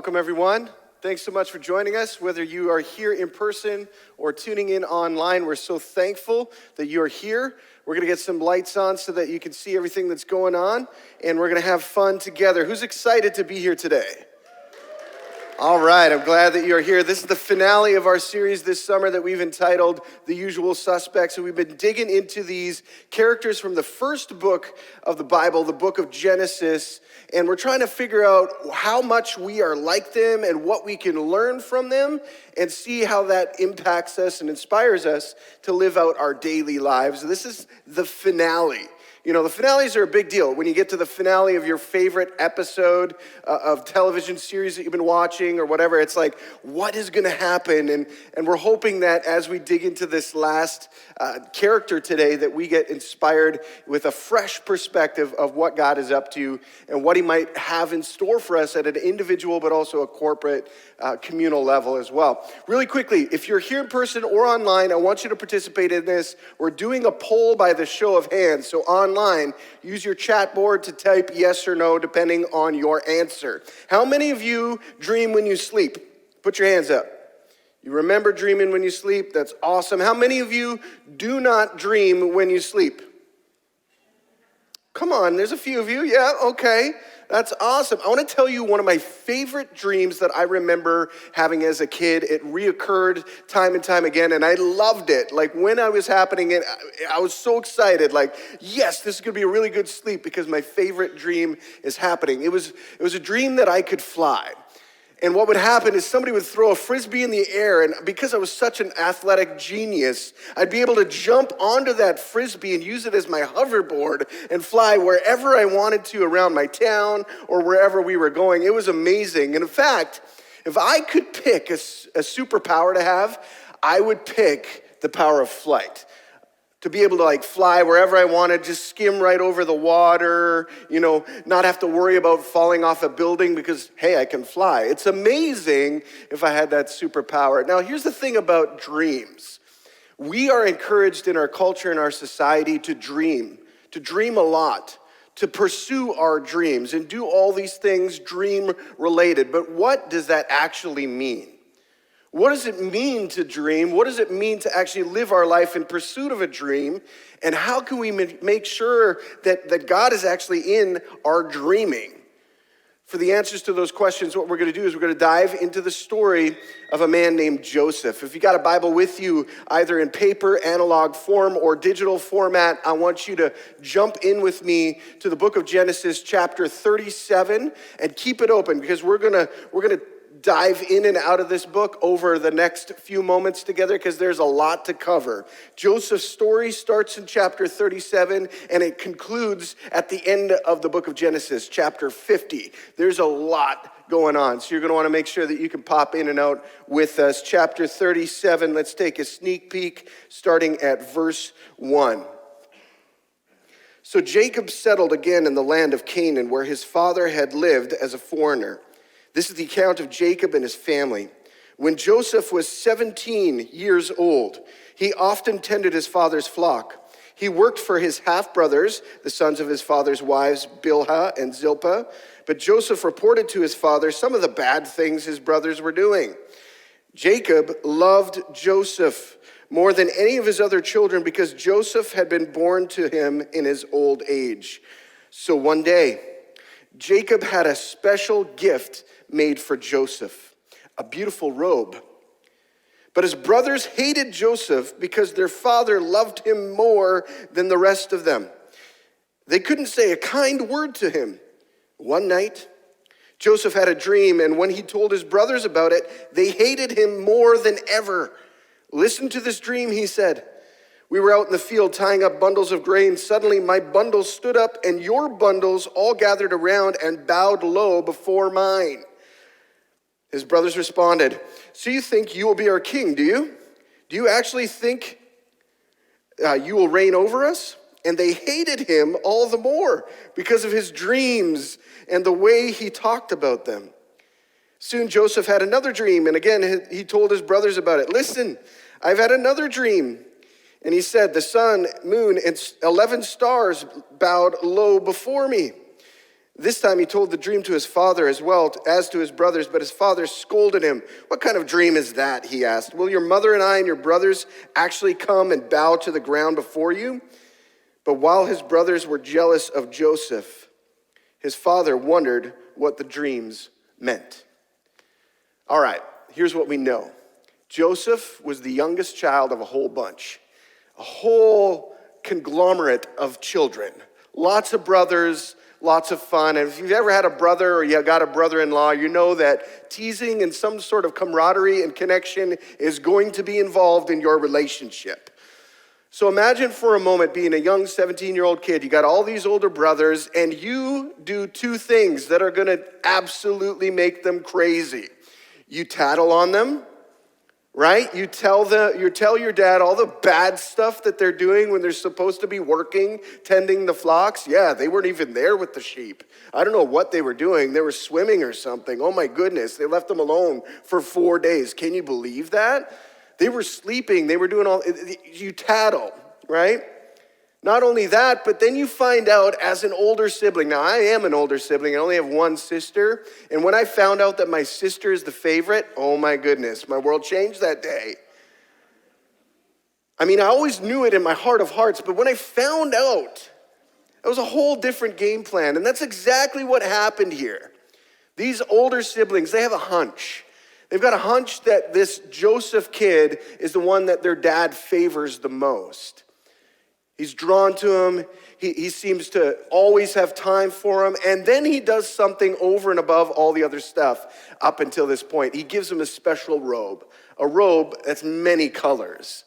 Welcome, everyone. Thanks so much for joining us. Whether you are here in person or tuning in online, we're so thankful that you are here. We're going to get some lights on so that you can see everything that's going on, and we're going to have fun together. Who's excited to be here today? All right, I'm glad that you're here. This is the finale of our series this summer that we've entitled The Usual Suspects. And we've been digging into these characters from the first book of the Bible, the book of Genesis. And we're trying to figure out how much we are like them and what we can learn from them and see how that impacts us and inspires us to live out our daily lives. This is the finale. You know, the finales are a big deal. When you get to the finale of your favorite episode of television series that you've been watching or whatever, it's like, what is going to happen? And we're hoping that as we dig into this last character today, that we get inspired with a fresh perspective of what God is up to and what he might have in store for us at an individual, but also a corporate, communal level as well. Really quickly, if you're here in person or online, I want you to participate in this. We're doing a poll by the show of hands. So online, use your chat board to type yes or no depending on your answer. How many of you dream when you sleep? Put your hands up. You remember dreaming when you sleep? That's awesome. How many of you do not dream when you sleep? Come on, there's a few of you. Yeah, okay. That's awesome. I want to tell you one of my favorite dreams that I remember having as a kid. It reoccurred time and time again, and I loved it. Like when I was happening, I was so excited. Like, yes, this is going to be a really good sleep because my favorite dream is happening. It was a dream that I could fly. And what would happen is somebody would throw a frisbee in the air, and because I was such an athletic genius, I'd be able to jump onto that frisbee and use it as my hoverboard and fly wherever I wanted to around my town or wherever we were going. It was amazing. And in fact, if I could pick a superpower to have, I would pick the power of flight. To be able to fly wherever I wanted, just skim right over the water, not have to worry about falling off a building because, hey, I can fly. It's amazing if I had that superpower. Now, here's the thing about dreams. We are encouraged in our culture and our society to dream a lot, to pursue our dreams and do all these things dream related. But what does that actually mean? What does it mean to dream? What does it mean to actually live our life in pursuit of a dream? And how can we make sure that God is actually in our dreaming? For the answers to those questions, what we're going to do is we're going to dive into the story of a man named Joseph. If you got a Bible with you, either in paper, analog form, or digital format, I want you to jump in with me to the book of Genesis, chapter 37, and keep it open because we're going to dive in and out of this book over the next few moments together because there's a lot to cover. Joseph's story starts in chapter 37 and it concludes at the end of the book of Genesis, chapter 50. There's a lot going on, so you're going to want to make sure that you can pop in and out with us. Chapter 37, let's take a sneak peek starting at verse 1. So Jacob settled again in the land of Canaan where his father had lived as a foreigner. This is the account of Jacob and his family. When Joseph was 17 years old, he often tended his father's flock. He worked for his half-brothers, the sons of his father's wives, Bilhah and Zilpah. But Joseph reported to his father some of the bad things his brothers were doing. Jacob loved Joseph more than any of his other children because Joseph had been born to him in his old age. So one day, Jacob had a special gift made for Joseph, a beautiful robe. But his brothers hated Joseph because their father loved him more than the rest of them. They couldn't say a kind word to him. One night, Joseph had a dream, and when he told his brothers about it, they hated him more than ever. Listen to this dream, he said. We were out in the field tying up bundles of grain. Suddenly my bundles stood up and your bundles all gathered around and bowed low before mine. His brothers responded, so you think you will be our king, do you? Do you actually think you will reign over us? And they hated him all the more because of his dreams and the way he talked about them. Soon Joseph had another dream, and again he told his brothers about it. Listen, I've had another dream. And he said, the sun, moon, and 11 stars bowed low before me. This time he told the dream to his father as well as to his brothers, but his father scolded him. "What kind of dream is that?" he asked. "Will your mother and I and your brothers actually come and bow to the ground before you?" But while his brothers were jealous of Joseph, his father wondered what the dreams meant. All right, here's what we know. Joseph was the youngest child of a whole bunch, a whole conglomerate of children. Lots of brothers, lots of fun. And if you've ever had a brother or you got a brother-in-law, you know that teasing and some sort of camaraderie and connection is going to be involved in your relationship. So imagine for a moment being a young 17-year-old kid. You got all these older brothers, and you do two things that are going to absolutely make them crazy. You tattle on them, right? You tell your dad all the bad stuff that they're doing when they're supposed to be working, tending the flocks. Yeah, they weren't even there with the sheep. I don't know what they were doing. They were swimming or something. Oh my goodness, they left them alone for 4 days. Can you believe that? They were sleeping. They were doing you tattle, right? Not only that, but then you find out as an older sibling. Now, I am an older sibling. I only have one sister. And when I found out that my sister is the favorite, oh my goodness, my world changed that day. I mean, I always knew it in my heart of hearts, but when I found out, it was a whole different game plan. And that's exactly what happened here. These older siblings, they have a hunch. They've got a hunch that this Joseph kid is the one that their dad favors the most. He's drawn to him. He seems to always have time for him. And then he does something over and above all the other stuff up until this point. He gives him a special robe, a robe that's many colors.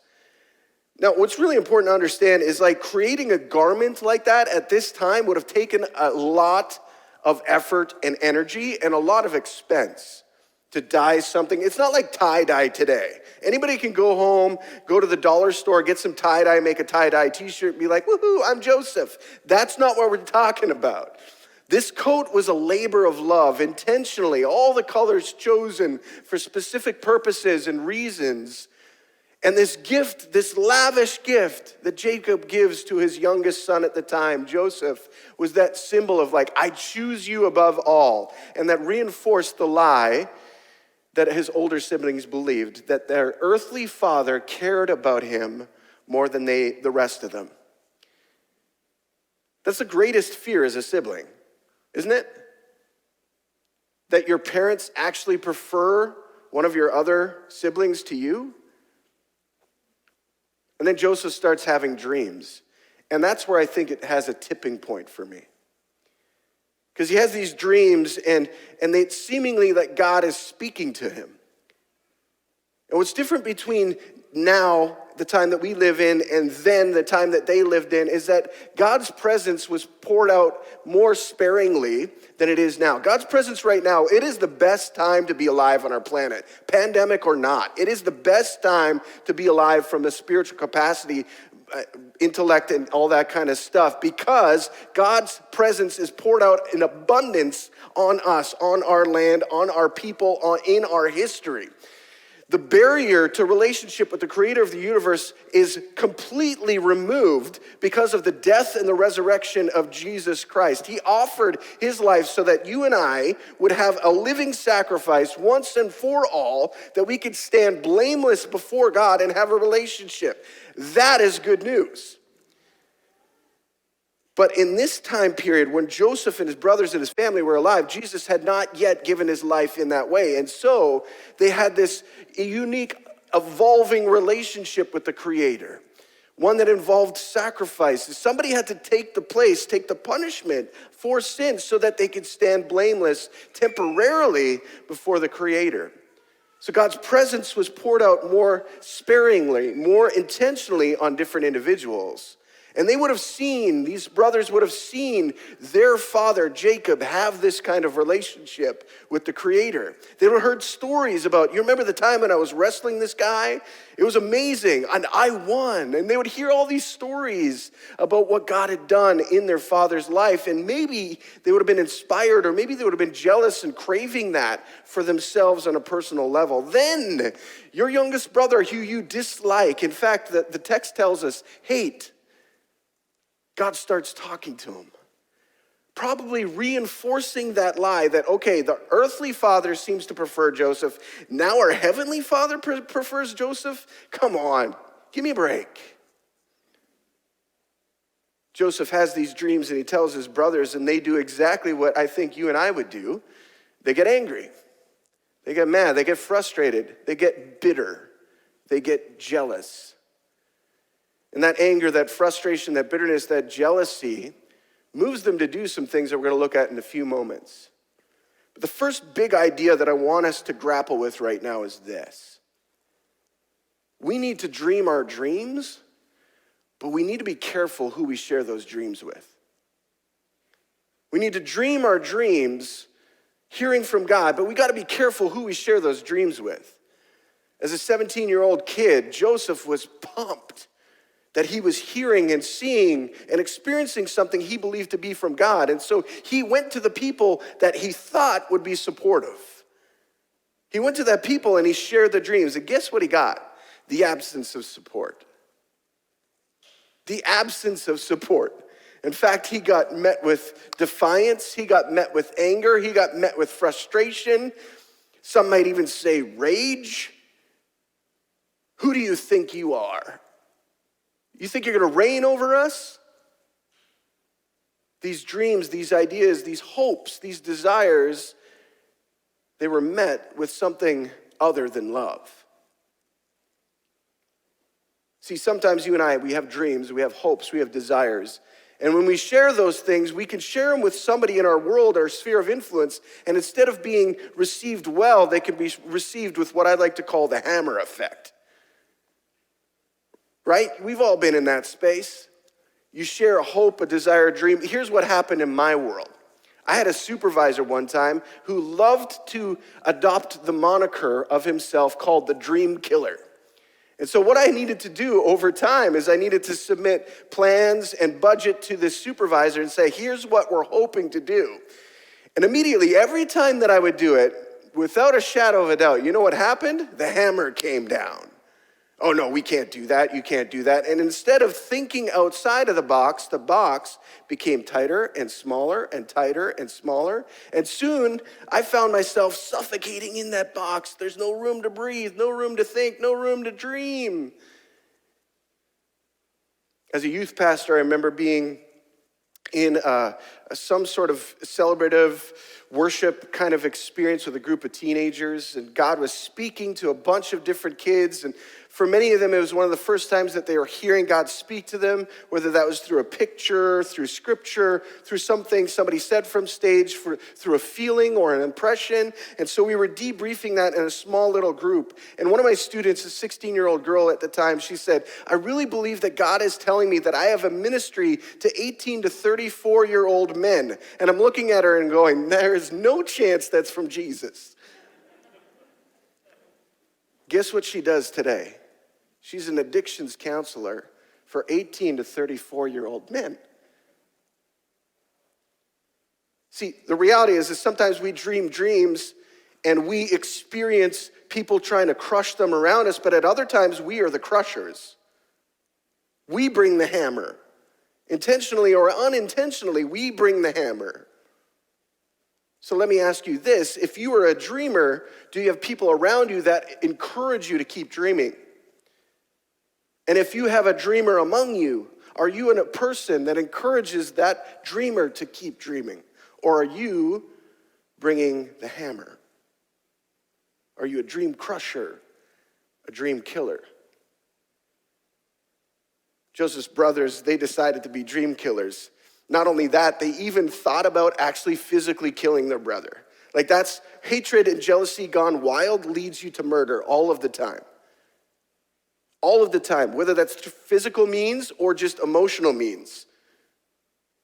Now, what's really important to understand is like creating a garment like that at this time would have taken a lot of effort and energy and a lot of expense. To dye something. It's not like tie-dye today. Anybody can go home, go to the dollar store, get some tie-dye, make a tie-dye t-shirt, and be like, woohoo, I'm Joseph. That's not what we're talking about. This coat was a labor of love, intentionally, all the colors chosen for specific purposes and reasons. And this gift, this lavish gift that Jacob gives to his youngest son at the time, Joseph, was that symbol of like, I choose you above all. And that reinforced the lie that his older siblings believed, that their earthly father cared about him more than the rest of them. That's the greatest fear as a sibling, isn't it? That your parents actually prefer one of your other siblings to you? And then Joseph starts having dreams. And that's where I think it has a tipping point for me. Because he has these dreams, and they seemingly that God is speaking to him. And what's different between now, the time that we live in, and then the time that they lived in, is that God's presence was poured out more sparingly than it is now. God's presence right now, it is the best time to be alive on our planet, pandemic or not. It is the best time to be alive from a spiritual capacity, intellect and all that kind of stuff, because God's presence is poured out in abundance on us, on our land, on our people, in our history. The barrier to relationship with the creator of the universe is completely removed because of the death and the resurrection of Jesus Christ. He offered his life so that you and I would have a living sacrifice once and for all, that we could stand blameless before God and have a relationship. That is good news. But in this time period, when Joseph and his brothers and his family were alive, Jesus had not yet given his life in that way. And so they had this unique, evolving relationship with the Creator, one that involved sacrifices. Somebody had to take the punishment for sin so that they could stand blameless temporarily before the Creator. So God's presence was poured out more sparingly, more intentionally on different individuals. And they would have seen, these brothers would have seen their father, Jacob, have this kind of relationship with the Creator. They would have heard stories about, you remember the time when I was wrestling this guy? It was amazing, and I won. And they would hear all these stories about what God had done in their father's life. And maybe they would have been inspired, or maybe they would have been jealous and craving that for themselves on a personal level. Then, your youngest brother who you dislike, in fact, the text tells us, hate, God starts talking to him. probably reinforcing that lie that, okay, the earthly father seems to prefer Joseph. Now our heavenly father prefers Joseph? Come on, give me a break. Joseph has these dreams and he tells his brothers, and they do exactly what I think you and I would do. They get angry. They get mad. They get frustrated. They get bitter. They get jealous. And that anger, that frustration, that bitterness, that jealousy moves them to do some things that we're going to look at in a few moments. But the first big idea that I want us to grapple with right now is this. We need to dream our dreams, but we need to be careful who we share those dreams with. We need to dream our dreams, hearing from God, but we got to be careful who we share those dreams with. As a 17-year-old kid, Joseph was pumped that he was hearing and seeing and experiencing something he believed to be from God. And so he went to the people that he thought would be supportive. He went to that people and he shared the dreams. And guess what he got? The absence of support. The absence of support. In fact, he got met with defiance. He got met with anger. He got met with frustration. Some might even say rage. Who do you think you are? You think you're going to reign over us? These dreams, these ideas, these hopes, these desires, they were met with something other than love. See, sometimes you and I, we have dreams, we have hopes, we have desires. And when we share those things, we can share them with somebody in our world, our sphere of influence, and instead of being received well, they can be received with what I like to call the hammer effect. Right? We've all been in that space. You share a hope, a desire, a dream. Here's what happened in my world. I had a supervisor one time who loved to adopt the moniker of himself called the Dream Killer. And so what I needed to do over time is I needed to submit plans and budget to this supervisor and say, here's what we're hoping to do. And immediately, every time that I would do it, without a shadow of a doubt, you know what happened? The hammer came down. Oh no, we can't do that, you can't do that. And instead of thinking outside of the box became tighter and smaller and tighter and smaller. And soon, I found myself suffocating in that box. There's no room to breathe, no room to think, no room to dream. As a youth pastor, I remember being in some sort of celebrative worship kind of experience with a group of teenagers, and God was speaking to a bunch of different kids, and for many of them, it was one of the first times that they were hearing God speak to them, whether that was through a picture, through scripture, through something somebody said from stage, through a feeling or an impression. And so we were debriefing that in a small little group. And one of my students, a 16-year-old girl at the time, she said, I really believe that God is telling me that I have a ministry to 18 to 34-year-old men. And I'm looking at her and going, there is no chance that's from Jesus. Guess what she does today? She's an addictions counselor for 18 to 34-year-old men. See, the reality is sometimes we dream dreams and we experience people trying to crush them around us, but at other times we are the crushers. We bring the hammer. Intentionally or unintentionally, we bring the hammer. So let me ask you this. If you are a dreamer, do you have people around you that encourage you to keep dreaming? And if you have a dreamer among you, are you a person that encourages that dreamer to keep dreaming? Or are you bringing the hammer? Are you a dream crusher, a dream killer? Joseph's brothers, they decided to be dream killers. Not only that, they even thought about actually physically killing their brother. Like that's hatred and jealousy gone wild leads you to murder all of the time. All of the time, whether that's physical means or just emotional means.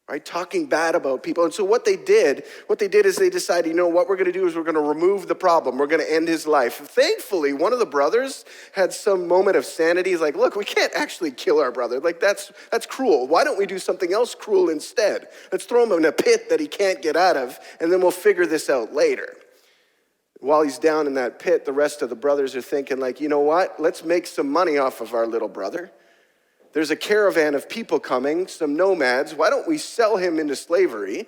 Right? Talking bad about people. And so what they did is they decided, you know, what we're going to do is we're going to remove the problem. We're going to end his life. Thankfully, one of the brothers had some moment of sanity. He's like, look, we can't actually kill our brother. Like, that's cruel. Why don't we do something else cruel instead? Let's throw him in a pit that he can't get out of, and then we'll figure this out later. While he's down in that pit, the rest of the brothers are thinking like, you know what? Let's make some money off of our little brother. There's a caravan of people coming, some nomads. Why don't we sell him into slavery?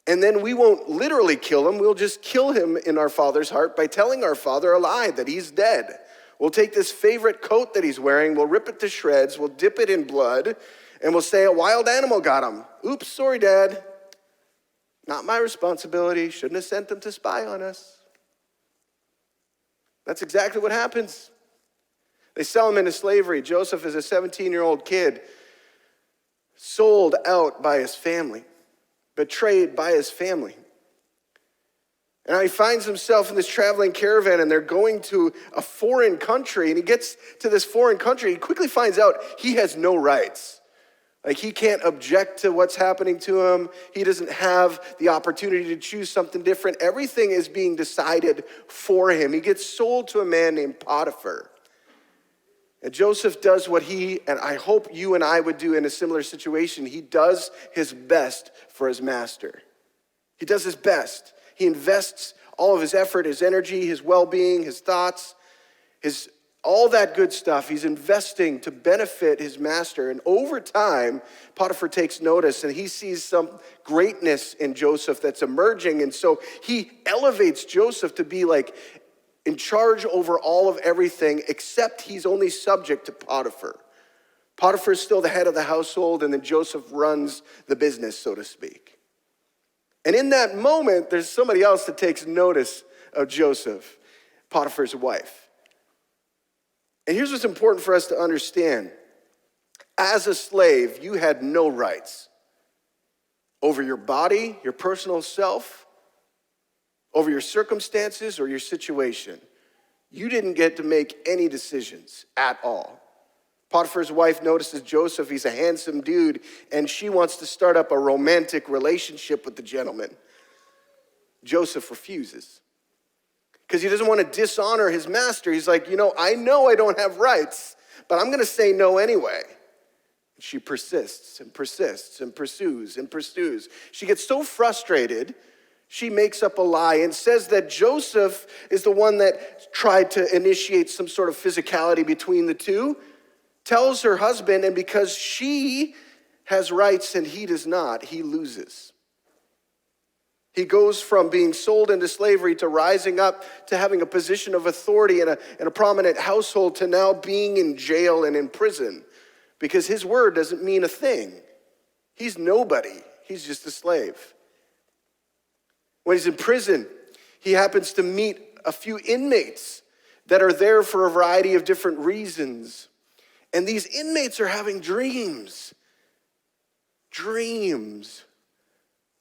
And then we won't literally kill him. We'll just kill him in our father's heart by telling our father a lie that he's dead. We'll take this favorite coat that he's wearing, we'll rip it to shreds, we'll dip it in blood, and we'll say a wild animal got him. Oops, sorry, Dad. Not my responsibility. Shouldn't have sent them to spy on us. That's exactly what happens. They sell him into slavery. Joseph is a 17-year-old kid, sold out by his family, betrayed by his family. And now he finds himself in this traveling caravan, and they're going to a foreign country. And he gets to this foreign country. He quickly finds out he has no rights. Like, he can't object to what's happening to him. He doesn't have the opportunity to choose something different. Everything is being decided for him. He gets sold to a man named Potiphar. And Joseph does what he, and I hope you and I would do in a similar situation. He does his best for his master. He does his best. He invests all of his effort, his energy, his well-being, his thoughts, all that good stuff. He's investing to benefit his master. And over time, Potiphar takes notice, and he sees some greatness in Joseph that's emerging. And so he elevates Joseph to be like in charge over all of everything, except he's only subject to Potiphar. Potiphar is still the head of the household, and then Joseph runs the business, so to speak. And in that moment, there's somebody else that takes notice of Joseph, Potiphar's wife. And here's what's important for us to understand. As a slave, you had no rights over your body, your personal self, over your circumstances or your situation. You didn't get to make any decisions at all. Potiphar's wife notices Joseph. He's a handsome dude, and she wants to start up a romantic relationship with the gentleman. Joseph refuses because he doesn't want to dishonor his master. He's like, I know I don't have rights, but I'm going to say no anyway. She persists and persists and pursues and pursues. She gets so frustrated, she makes up a lie and says that Joseph is the one that tried to initiate some sort of physicality between the two, tells her husband, and because she has rights and he does not, he loses. He goes from being sold into slavery to rising up to having a position of authority in a prominent household to now being in jail and in prison because his word doesn't mean a thing. He's nobody. He's just a slave. When he's in prison, he happens to meet a few inmates that are there for a variety of different reasons. And these inmates are having dreams. Dreams.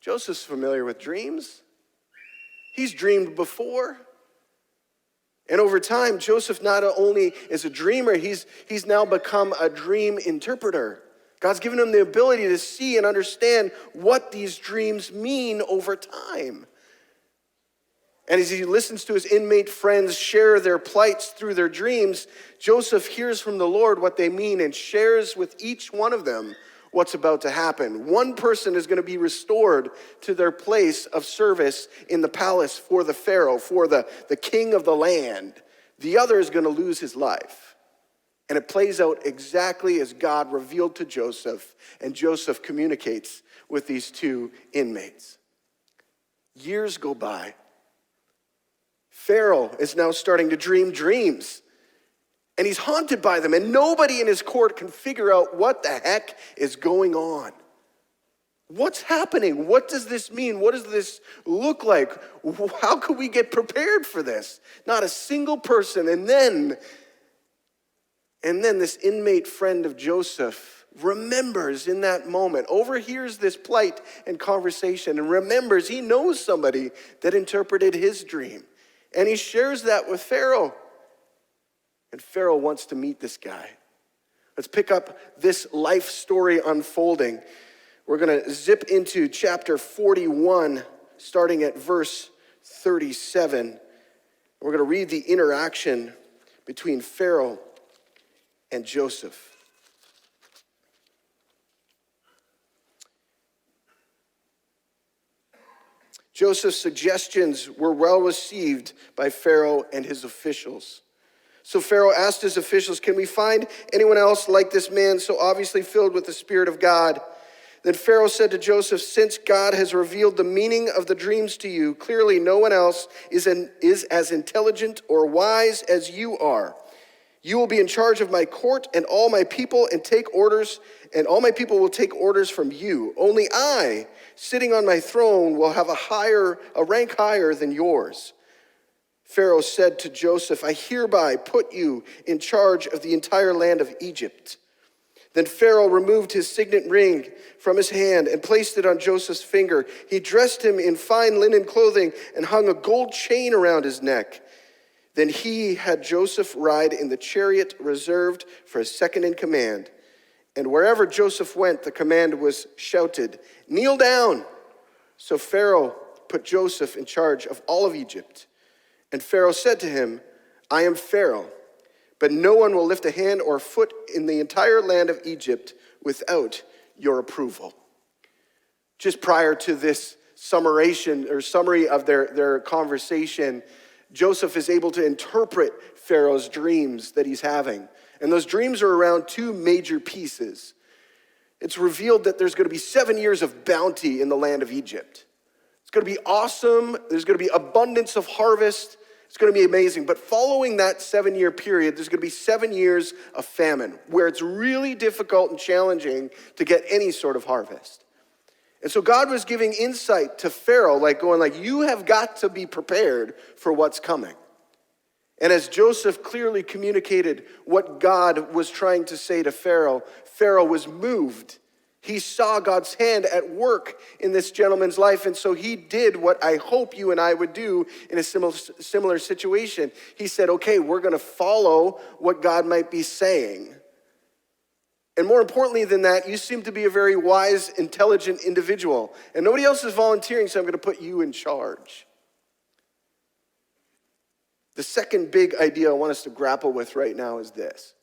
Joseph's familiar with dreams. He's dreamed before. And over time, Joseph not only is a dreamer, he's now become a dream interpreter. God's given him the ability to see and understand what these dreams mean over time. And as he listens to his inmate friends share their plights through their dreams, Joseph hears from the Lord what they mean and shares with each one of them what's about to happen. One person is going to be restored to their place of service in the palace for the Pharaoh, for the king of the land. The other is going to lose his life. And it plays out exactly as God revealed to Joseph, and Joseph communicates with these two inmates. Years go by. Pharaoh is now starting to dream dreams. And he's haunted by them, and nobody in his court can figure out what the heck is going on. What's happening? What does this mean? What does this look like? How could we get prepared for this? Not a single person. And then this inmate friend of Joseph remembers in that moment, overhears this plight and conversation, and remembers he knows somebody that interpreted his dream. And he shares that with Pharaoh. And Pharaoh wants to meet this guy. Let's pick up this life story unfolding. We're going to zip into chapter 41, starting at verse 37. We're going to read the interaction between Pharaoh and Joseph. Joseph's suggestions were well received by Pharaoh and his officials. So Pharaoh asked his officials, "Can we find anyone else like this man so obviously filled with the Spirit of God? Then Pharaoh said to Joseph, since God has revealed the meaning of the dreams to you, clearly no one else is as intelligent or wise as you are. You will be in charge of my court and all my people and take orders, and all my people will take orders from you. Only I, sitting on my throne, will have a rank higher than yours. Pharaoh said to Joseph, I hereby put you in charge of the entire land of Egypt. Then Pharaoh removed his signet ring from his hand and placed it on Joseph's finger. He dressed him in fine linen clothing and hung a gold chain around his neck. Then he had Joseph ride in the chariot reserved for his second in command. And wherever Joseph went, the command was shouted, kneel down. So Pharaoh put Joseph in charge of all of Egypt. And Pharaoh said to him, I am Pharaoh, but no one will lift a hand or foot in the entire land of Egypt without your approval. Just prior to this summary of their conversation, Joseph is able to interpret Pharaoh's dreams that he's having. And those dreams are around two major pieces. It's revealed that there's going to be 7 years of bounty in the land of Egypt. It's going to be awesome. There's going to be abundance of harvest. It's going to be amazing. But following that 7-year period, there's going to be 7 years of famine where it's really difficult and challenging to get any sort of harvest. And so God was giving insight to Pharaoh, you have got to be prepared for what's coming. And as Joseph clearly communicated what God was trying to say to Pharaoh, Pharaoh was moved. He saw God's hand at work in this gentleman's life, and so he did what I hope you and I would do in a similar situation. He said, okay, we're going to follow what God might be saying. And more importantly than that, you seem to be a very wise, intelligent individual. And nobody else is volunteering, so I'm going to put you in charge. The second big idea I want us to grapple with right now is this.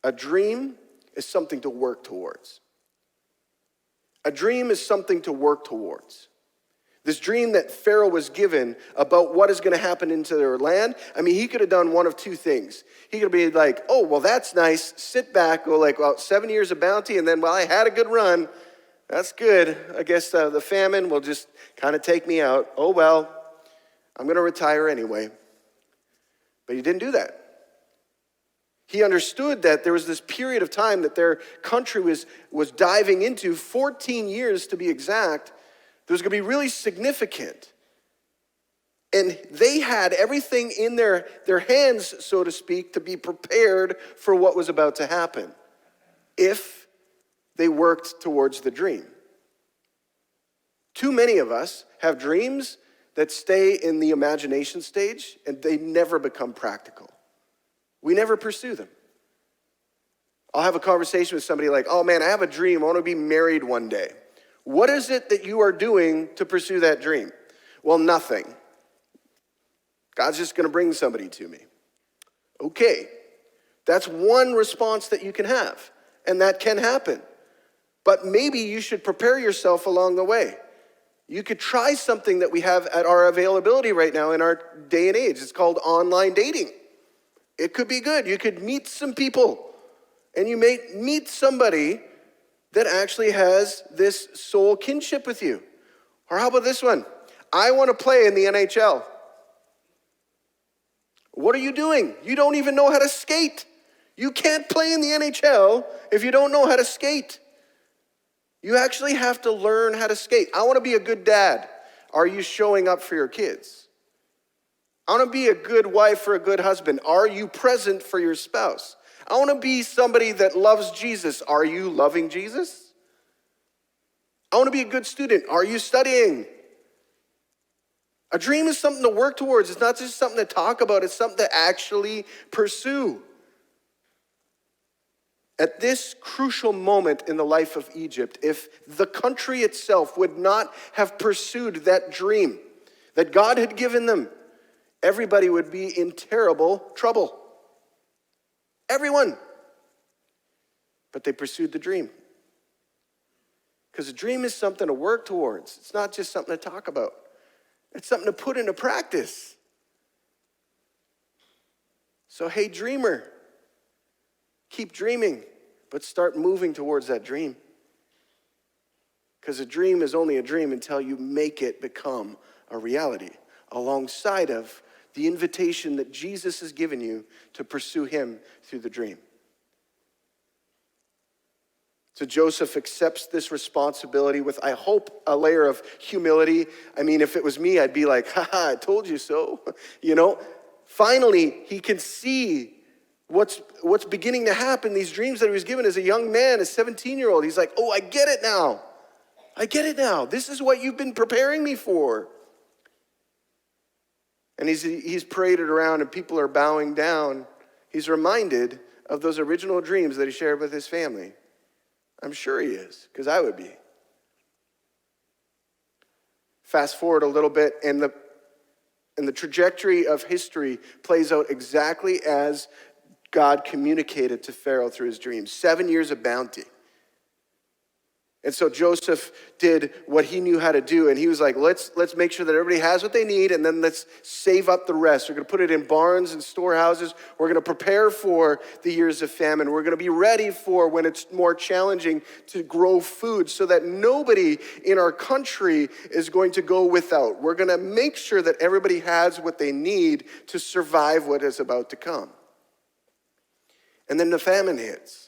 A dream is something to work towards. A dream is something to work towards. This dream that Pharaoh was given about what is going to happen into their land, he could have done one of two things. He could be like, oh, well, that's nice. Sit back, go 7 years of bounty, and then, I had a good run. That's good. I guess the famine will just kind of take me out. Oh, well, I'm going to retire anyway. But he didn't do that. He understood that there was this period of time that their country was diving into, 14 years to be exact. It was going to be really significant. And they had everything in their hands, so to speak, to be prepared for what was about to happen if they worked towards the dream. Too many of us have dreams that stay in the imagination stage and they never become practical. We never pursue them. I'll have a conversation with somebody like, oh man, I have a dream. I want to be married one day. What is it that you are doing to pursue that dream? Well, nothing. God's just going to bring somebody to me. Okay, that's one response that you can have, and that can happen. But maybe you should prepare yourself along the way. You could try something that we have at our availability right now in our day and age. It's called online dating. It could be good. You could meet some people, and you may meet somebody that actually has this soul kinship with you. Or how about this one? I want to play in the NHL. What are you doing? You don't even know how to skate. You can't play in the NHL if you don't know how to skate. You actually have to learn how to skate. I want to be a good dad. Are you showing up for your kids? I want to be a good wife or a good husband. Are you present for your spouse? I want to be somebody that loves Jesus. Are you loving Jesus? I want to be a good student. Are you studying? A dream is something to work towards. It's not just something to talk about. It's something to actually pursue. At this crucial moment in the life of Egypt, if the country itself would not have pursued that dream that God had given them, everybody would be in terrible trouble. Everyone. But they pursued the dream. Because a dream is something to work towards. It's not just something to talk about. It's something to put into practice. So, hey, dreamer, keep dreaming, but start moving towards that dream. Because a dream is only a dream until you make it become a reality, alongside of the invitation that Jesus has given you to pursue him through the dream. So Joseph accepts this responsibility with, I hope, a layer of humility. I mean, if it was me, I'd be like, haha, I told you so. Finally, he can see what's beginning to happen. These dreams that he was given as a young man, a 17-year-old. He's like, oh, I get it now. I get it now. This is what you've been preparing me for. And he's paraded around and people are bowing down. He's reminded of those original dreams that he shared with his family. I'm sure he is, because I would be. Fast forward a little bit, and the trajectory of history plays out exactly as God communicated to Pharaoh through his dreams. 7 years of bounty. And so Joseph did what he knew how to do, and he was like, let's make sure that everybody has what they need, and then let's save up the rest. We're going to put it in barns and storehouses. We're going to prepare for the years of famine. We're going to be ready for when it's more challenging to grow food so that nobody in our country is going to go without. We're going to make sure that everybody has what they need to survive what is about to come. And then the famine hits.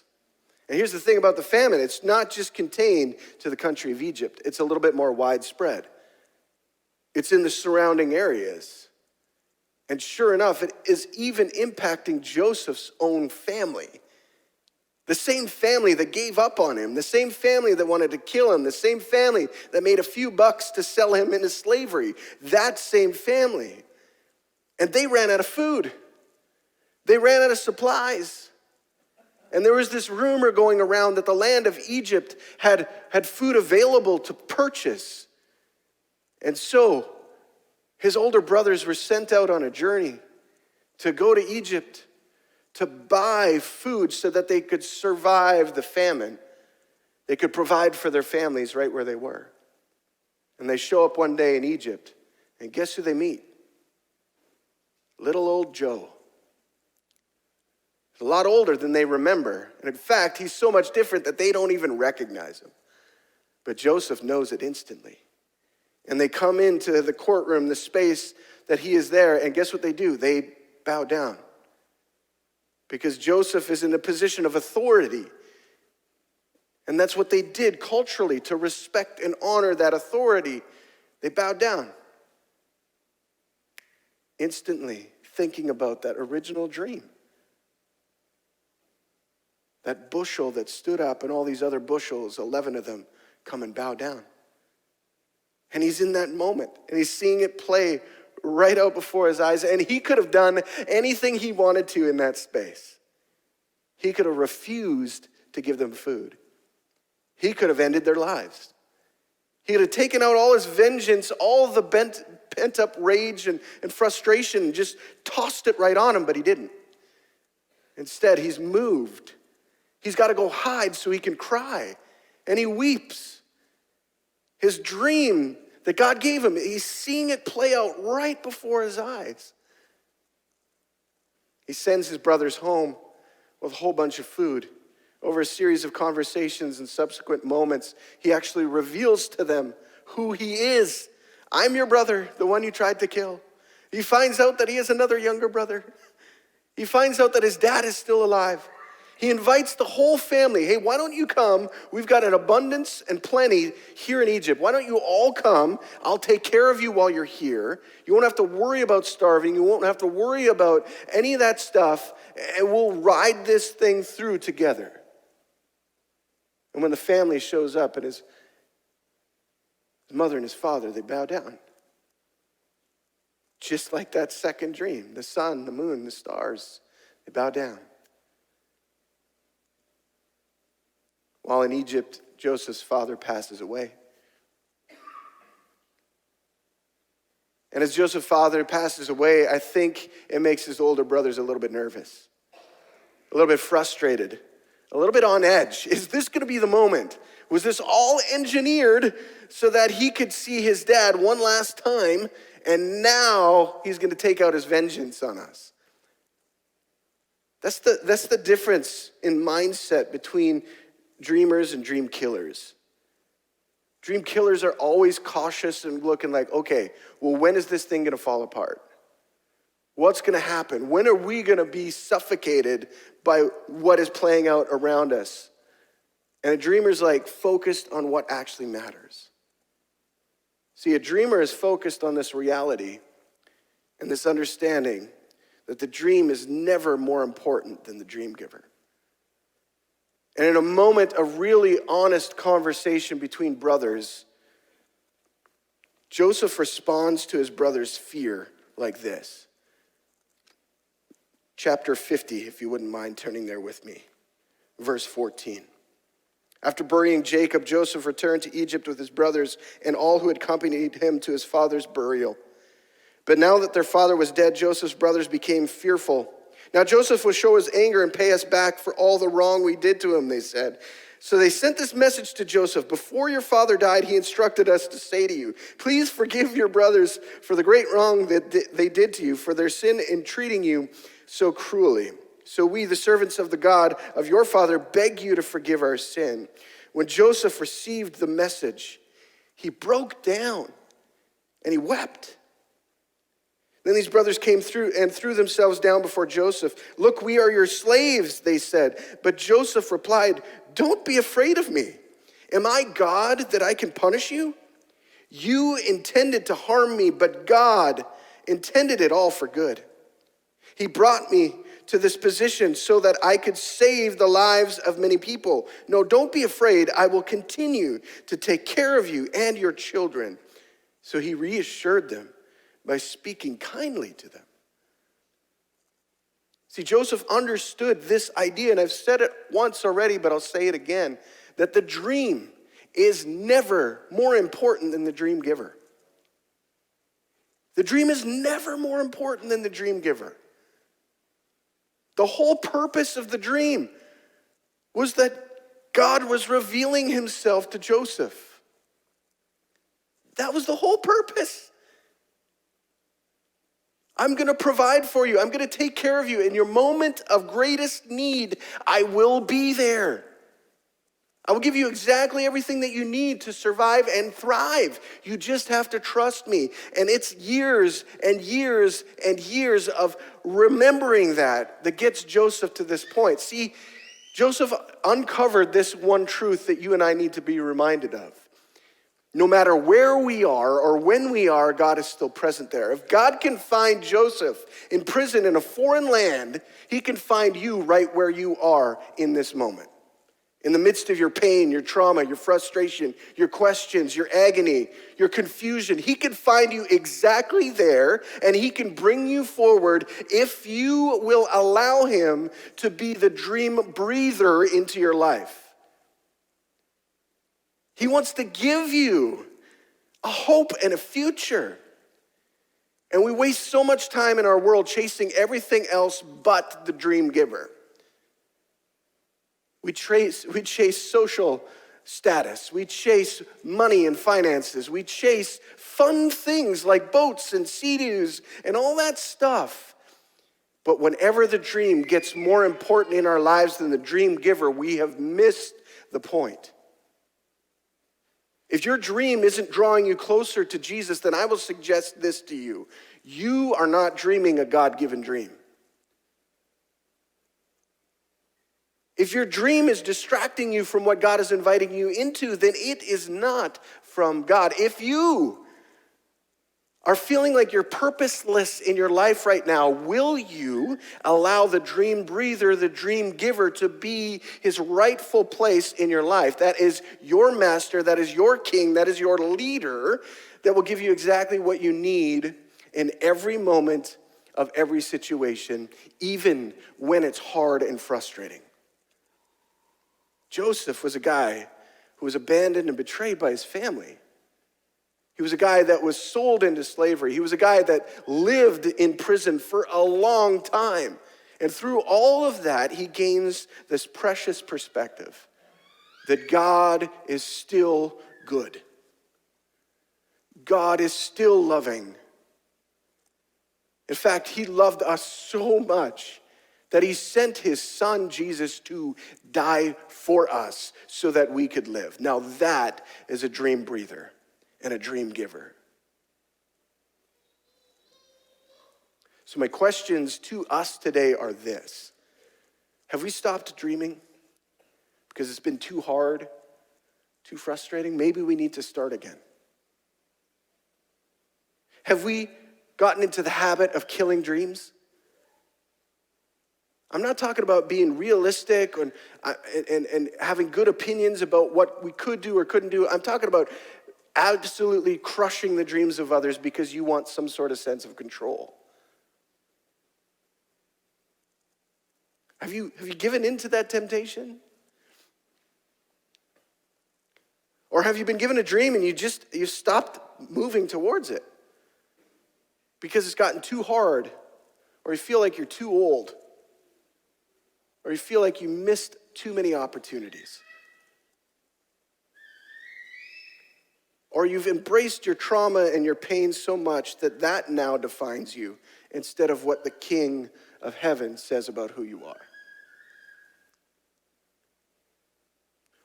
And here's the thing about the famine. It's not just contained to the country of Egypt. It's a little bit more widespread. It's in the surrounding areas. And sure enough, it is even impacting Joseph's own family. The same family that gave up on him, the same family that wanted to kill him, the same family that made a few bucks to sell him into slavery. That same family. And they ran out of food. They ran out of supplies. And there was this rumor going around that the land of Egypt had food available to purchase. And so his older brothers were sent out on a journey to go to Egypt to buy food so that they could survive the famine. They could provide for their families right where they were. And they show up one day in Egypt, and guess who they meet? Little old Joe. A lot older than they remember. And in fact, he's so much different that they don't even recognize him. But Joseph knows it instantly. And they come into the courtroom, the space that he is there, and guess what they do? They bow down. Because Joseph is in a position of authority. And that's what they did culturally to respect and honor that authority. They bowed down. Instantly thinking about that original dream. That bushel that stood up and all these other bushels, 11 of them, come and bow down. And he's in that moment, and he's seeing it play right out before his eyes, and he could have done anything he wanted to in that space. He could have refused to give them food. He could have ended their lives. He could have taken out all his vengeance, all the pent-up rage and frustration, and just tossed it right on him, but he didn't. Instead, he's moved. He's got to go hide so he can cry. And he weeps. His dream that God gave him, he's seeing it play out right before his eyes. He sends his brothers home with a whole bunch of food. Over a series of conversations and subsequent moments, he actually reveals to them who he is. I'm your brother, the one you tried to kill. He finds out that he has another younger brother. He finds out that his dad is still alive. He invites the whole family. Hey, why don't you come? We've got an abundance and plenty here in Egypt. Why don't you all come? I'll take care of you while you're here. You won't have to worry about starving. You won't have to worry about any of that stuff. And we'll ride this thing through together. And when the family shows up and his mother and his father, they bow down. Just like that second dream. The sun, the moon, the stars, they bow down. While in Egypt, Joseph's father passes away. And as Joseph's father passes away, I think it makes his older brothers a little bit nervous, a little bit frustrated, a little bit on edge. Is this going to be the moment? Was this all engineered so that he could see his dad one last time, and now he's going to take out his vengeance on us? That's the difference in mindset between dreamers and dream killers. Dream killers are always cautious and looking like, okay, well, when is this thing going to fall apart? What's going to happen? When are we going to be suffocated by what is playing out around us? And a dreamer's like focused on what actually matters. See, a dreamer is focused on this reality and this understanding that the dream is never more important than the dream giver. And in a moment of really honest conversation between brothers, Joseph responds to his brother's fear like this. Chapter 50, if you wouldn't mind turning there with me. Verse 14. After burying Jacob, Joseph returned to Egypt with his brothers and all who had accompanied him to his father's burial. But now that their father was dead, Joseph's brothers became fearful. Now Joseph will show his anger and pay us back for all the wrong we did to him, they said. So they sent this message to Joseph. Before your father died, he instructed us to say to you, please forgive your brothers for the great wrong that they did to you, for their sin in treating you so cruelly. So we, the servants of the God of your father, beg you to forgive our sin. When Joseph received the message, he broke down and he wept. Then these brothers came through and threw themselves down before Joseph. Look, we are your slaves, they said. But Joseph replied, don't be afraid of me. Am I God that I can punish you? You intended to harm me, but God intended it all for good. He brought me to this position so that I could save the lives of many people. No, don't be afraid. I will continue to take care of you and your children. So he reassured them by speaking kindly to them. See, Joseph understood this idea, and I've said it once already, but I'll say it again, that the dream is never more important than the dream giver. The dream is never more important than the dream giver. The whole purpose of the dream was that God was revealing himself to Joseph. That was the whole purpose. I'm going to provide for you. I'm going to take care of you. In your moment of greatest need, I will be there. I will give you exactly everything that you need to survive and thrive. You just have to trust me. And it's years and years and years of remembering that gets Joseph to this point. See, Joseph uncovered this one truth that you and I need to be reminded of. No matter where we are or when we are, God is still present there. If God can find Joseph in prison in a foreign land, he can find you right where you are in this moment. In the midst of your pain, your trauma, your frustration, your questions, your agony, your confusion, he can find you exactly there, and he can bring you forward if you will allow him to be the dream breather into your life. He wants to give you a hope and a future. And we waste so much time in our world chasing everything else but the dream giver. We chase social status. We chase money and finances. We chase fun things like boats and sea-doos and all that stuff. But whenever the dream gets more important in our lives than the dream giver, we have missed the point. If your dream isn't drawing you closer to Jesus, then I will suggest this to you. You are not dreaming a God-given dream. If your dream is distracting you from what God is inviting you into, then it is not from God. If you are feeling like you're purposeless in your life right now, will you allow the dream breather, the dream giver, to be his rightful place in your life? That is your master, that is your king, that is your leader, that will give you exactly what you need in every moment of every situation, even when it's hard and frustrating. Joseph was a guy who was abandoned and betrayed by his family. He was a guy that was sold into slavery. He was a guy that lived in prison for a long time. And through all of that, he gains this precious perspective that God is still good. God is still loving. In fact, he loved us so much that he sent his son, Jesus, to die for us so that we could live. Now that is a dream breather and a dream giver. So my questions to us today are this. Have we stopped dreaming because it's been too hard, too frustrating? Maybe we need to start again. Have we gotten into the habit of killing dreams? I'm not talking about being realistic and having good opinions about what we could do or couldn't do. I'm talking about absolutely crushing the dreams of others because you want some sort of sense of control. Have you given in to that temptation? Or have you been given a dream and you stopped moving towards it because it's gotten too hard, or you feel like you're too old, or you feel like you missed too many opportunities? Or you've embraced your trauma and your pain so much that now defines you instead of what the King of Heaven says about who you are?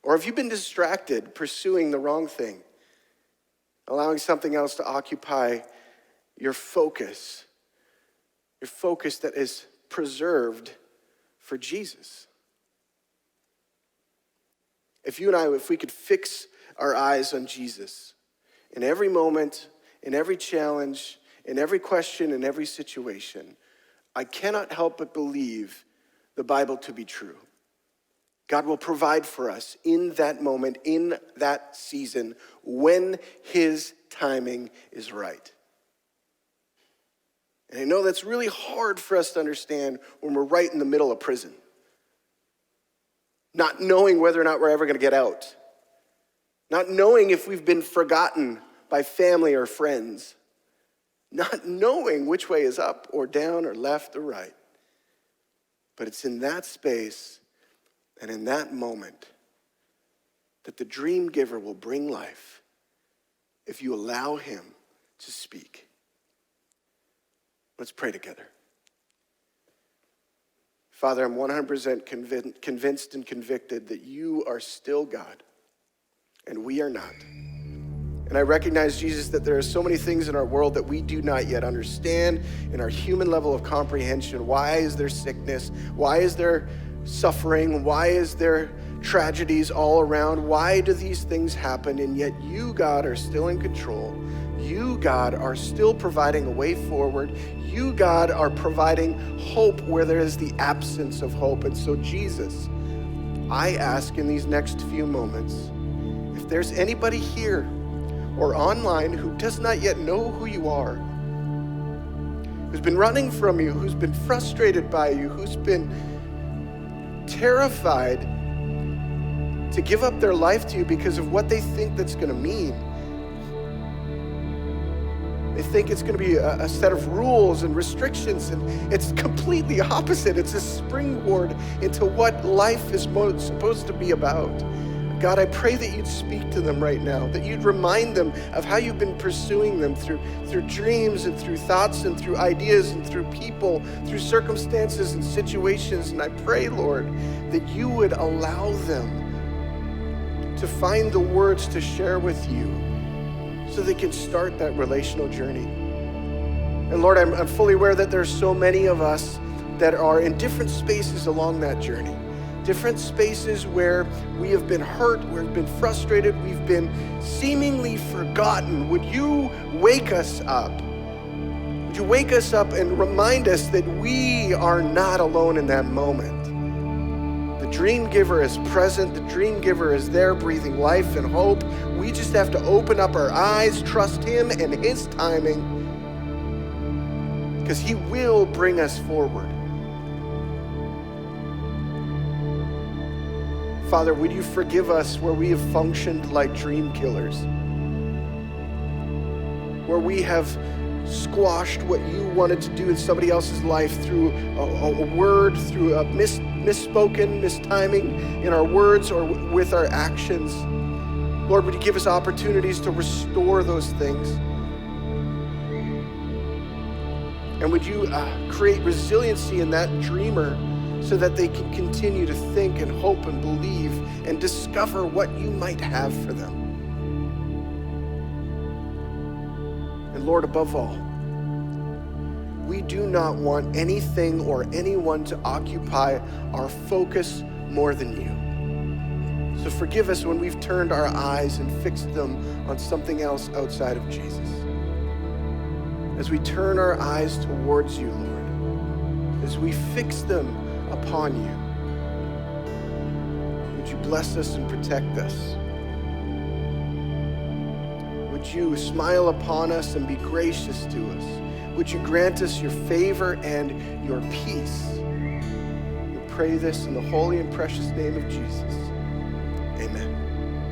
Or have you been distracted pursuing the wrong thing, allowing something else to occupy your focus that is preserved for Jesus? If we could fix our eyes on Jesus in every moment, in every challenge, in every question, in every situation, I cannot help but believe the Bible to be true. God will provide for us in that moment, in that season, when his timing is right. And I know that's really hard for us to understand when we're right in the middle of prison, not knowing whether or not we're ever going to get out, not knowing if we've been forgotten by family or friends, not knowing which way is up or down or left or right. But it's in that space and in that moment that the dream giver will bring life if you allow him to speak. Let's pray together. Father, I'm 100% convinced and convicted that you are still God and we are not. And I recognize, Jesus, that there are so many things in our world that we do not yet understand in our human level of comprehension. Why is there sickness? Why is there suffering? Why is there tragedies all around? Why do these things happen? And yet you, God, are still in control. You, God, are still providing a way forward. You, God, are providing hope where there is the absence of hope. And so, Jesus, I ask in these next few moments, if there's anybody here or online who does not yet know who you are, who's been running from you, who's been frustrated by you, who's been terrified to give up their life to you because of what they think that's going to mean. They think it's going to be a set of rules and restrictions, and it's completely opposite. It's a springboard into what life is supposed to be about. God, I pray that you'd speak to them right now, that you'd remind them of how you've been pursuing them through dreams and through thoughts and through ideas and through people, through circumstances and situations. And I pray, Lord, that you would allow them to find the words to share with you so they can start that relational journey. And Lord, I'm fully aware that there's so many of us that are in different spaces along that journey. Different spaces where we have been hurt, we've been frustrated, we've been seemingly forgotten. Would you wake us up? Would you wake us up and remind us that we are not alone in that moment? The dream giver is present. The dream giver is there breathing life and hope. We just have to open up our eyes, trust him and his timing, because he will bring us forward. Father, would you forgive us where we have functioned like dream killers, where we have squashed what you wanted to do in somebody else's life through a word, through a misspoken, mistiming in our words or with our actions. Lord, would you give us opportunities to restore those things? And would you create resiliency in that dreamer so that they can continue to think and hope and believe and discover what you might have for them. And Lord, above all, we do not want anything or anyone to occupy our focus more than you. So forgive us when we've turned our eyes and fixed them on something else outside of Jesus. As we turn our eyes towards you, Lord, as we fix them upon you, would you bless us and protect us? Would you smile upon us and be gracious to us? Would you grant us your favor and your peace? We pray this in the holy and precious name of Jesus. Amen.